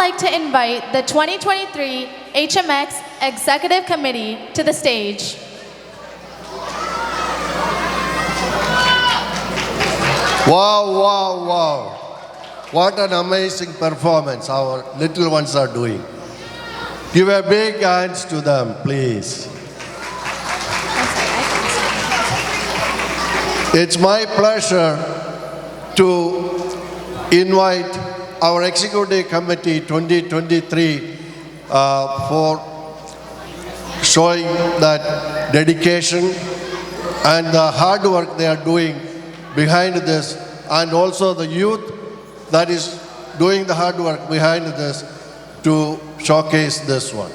like to invite the 2023 HMX Executive Committee to the stage. Wow, wow, wow. What an amazing performance our little ones are doing. Give a big hands to them, please. It's my pleasure to invite our Executive Committee 2023 for showing that dedication and the hard work they are doing behind this, and also the youth that is doing the hard work behind this to showcase this one.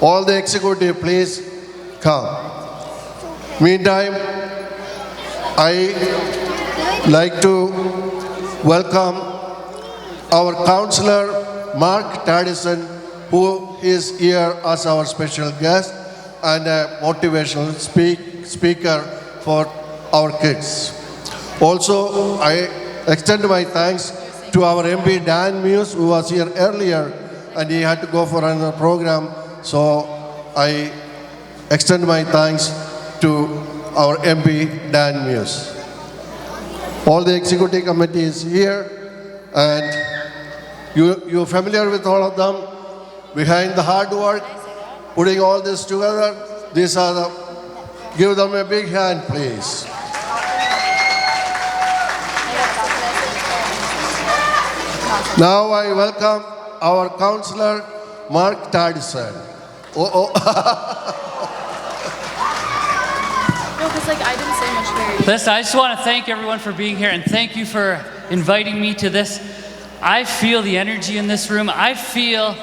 All the executive, please come. Meantime, I like to welcome our councillor Mark Taddison, who is here as our special guest and a motivational speaker for our kids. Also, I extend my thanks to our MP Dan Muse, who was here earlier and he had to go for another program. So I extend my thanks to our MP Dan Muse. All the executive committee is here and you're familiar with all of them. Behind the hard work, putting all this together, these are the, give them a big hand, please. Now I welcome our councillor, Mark Taddison. No, because I didn't say much very. Listen, I just want to thank everyone for being here and thank you for inviting me to this. I feel the energy in this room. I feel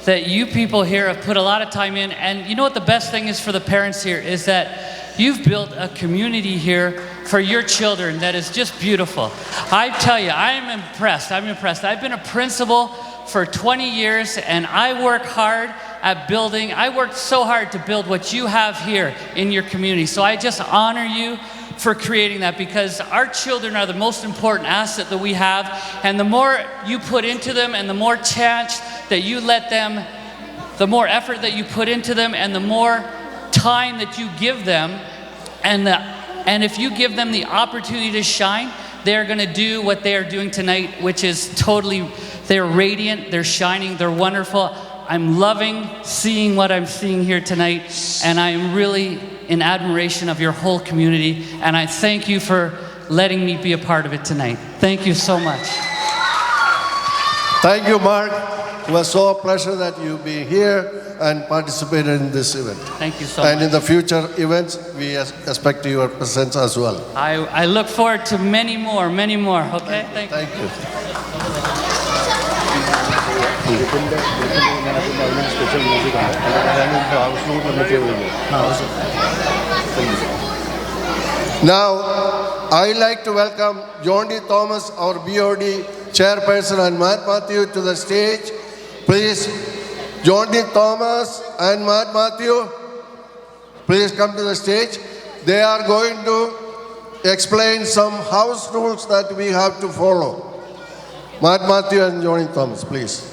that you people here have put a lot of time in, and you know what the best thing is for the parents here is that you've built a community here for your children that is just beautiful. I tell you, I'm impressed. I've been a principal for 20 years and I work hard at building. I worked so hard to build what you have here in your community. So I just honor you for creating that, because our children are the most important asset that we have, and the more you put into them and the more chance that you let them, the more effort that you put into them and the more time that you give them, and if you give them the opportunity to shine, they're going to do what they are doing tonight, which is totally, they're radiant, they're shining, they're wonderful. I'm loving seeing what I'm seeing here tonight, and I'm really in admiration of your whole community, and I thank you for letting me be a part of it tonight. Thank you so much. Thank you, Mark. It was so a pleasure that you be here and participated in this event. Thank you so much. And in the future events, we expect your presence as well. I look forward to many more, okay? Thank you. Thank you. Now, I like to welcome John D. Thomas, our BOD chairperson, and Matt Matthew to the stage. Please, John D. Thomas and Matt Matthew, please come to the stage. They are going to explain some house rules that we have to follow. Matt Matthew and John D. Thomas, please.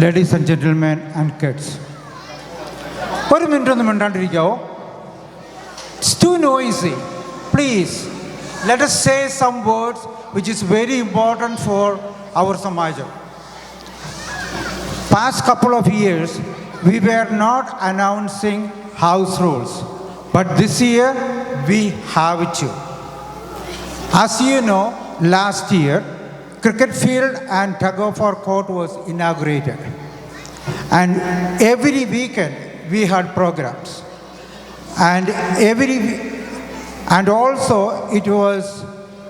Ladies and gentlemen and kids, ഒരു minute ഒന്നും മിണ്ടാണ്ടിരിക്കാവോ? It's too noisy. Please, let us say some words which is very important for our Samajam. Past couple of years, we were not announcing house rules, but this year we have to. As you know, last year, cricket field and tug-of-war court was inaugurated. And every weekend we had programs. And also it was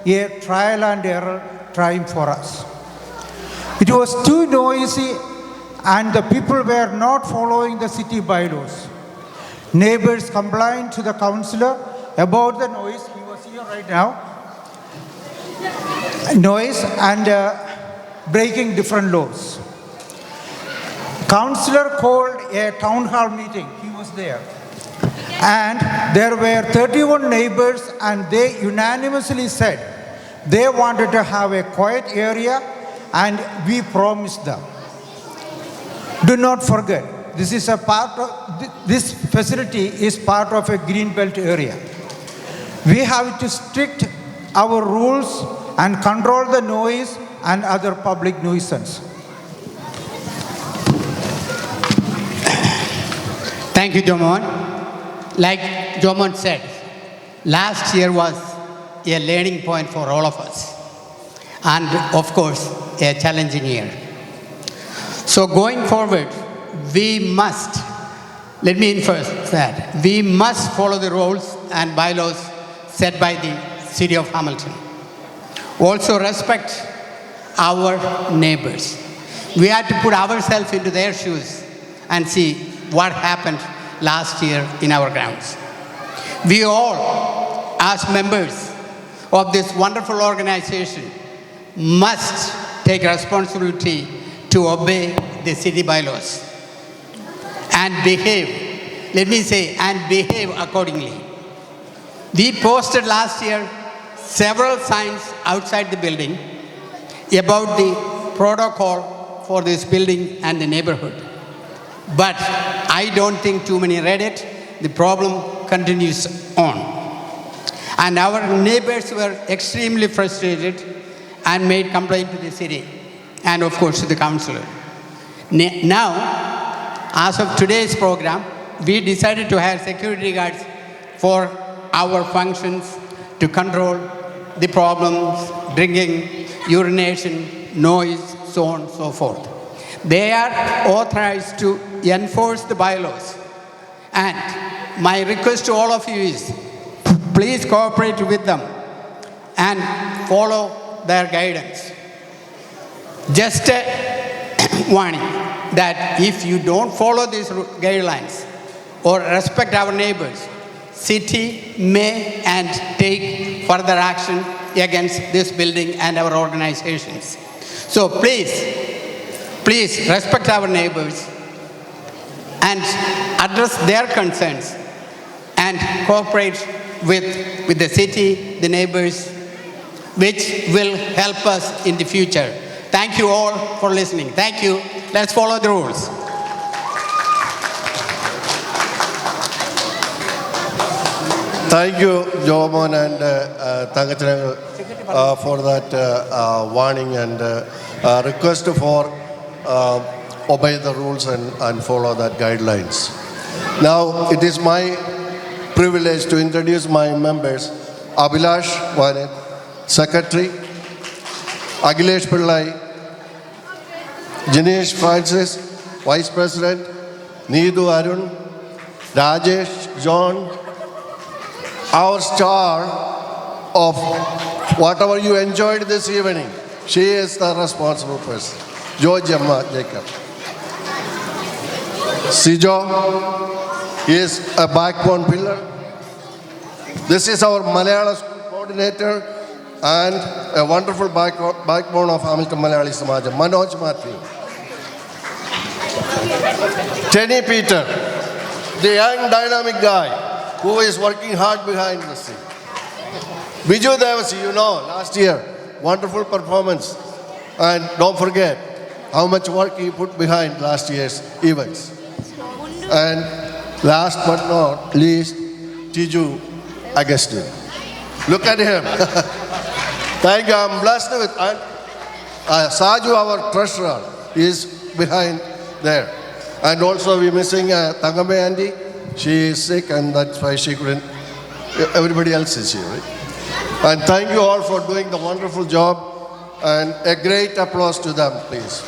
a trial and error time for us. It was too noisy and the people were not following the city bylaws. Neighbors complained to the councillor about the noise. He was here right now. Noise and breaking different laws. Councillor called a town hall meeting. He was there. And there were 31 neighbors and they unanimously said they wanted to have a quiet area and we promised them. Do not forget, this facility is part of a green belt area. We have to strict our rules and control the noise and other public nuisance. Thank you, Jomon. Like Jomon said, last year was a learning point for all of us. And of course, a challenging year. So going forward, we must, let me infer that, we must follow the rules and bylaws set by the City of Hamilton. Also respect our neighbors. We have to put ourselves into their shoes and see what happened last year in our grounds. We all, as members of this wonderful organization, must take responsibility to obey the city bylaws and behave, let me say, and behave accordingly. We posted last year several signs outside the building about the protocol for this building and the neighborhood. But I don't think too many read it. The problem continues on. And our neighbors were extremely frustrated and made complaint to the city and of course to the councillor. Now, as of today's program, we decided to hire security guards for our functions to control the problems, drinking, urination, noise, so on and so forth. They are authorized to enforce the bylaws. And my request to all of you is, please cooperate with them and follow their guidance. Just a warning that if you don't follow these guidelines or respect our neighbors, city may and take further action against this building and our organizations. So please respect our neighbors and address their concerns and cooperate with the city, the neighbors, which will help us in the future. Thank you all for listening. Thank you. Let's follow the rules. Thank you, Jomon and Tangachanangal, for that warning and request for obey the rules and follow that guidelines. Now, it is my privilege to introduce my members. Abhilash Vanet, Secretary. Akhilesh Pillai, Jinesh Francis, Vice President. Needu Arun, Rajesh John. Our star of whatever you enjoyed this evening, she is the responsible person. George Emma Jacob. Sijo is a backbone pillar. This is our Malayalam school coordinator and a wonderful backbone of Hamilton Malayali Samajam, Manoj Matthew. Tenny Peter, the young dynamic guy who is working hard behind the scene. Biju Devasi, you know, last year, wonderful performance. And don't forget how much work he put behind last year's events. And last but not least, Tiju Agustin. Look at him. Thank you. I'm blessed with Saju, our treasurer, is behind there. And also we're missing Tangame Andy. She is sick and that's why she couldn't. Everybody else is here, right? And thank you all for doing the wonderful job. And a great applause to them, please.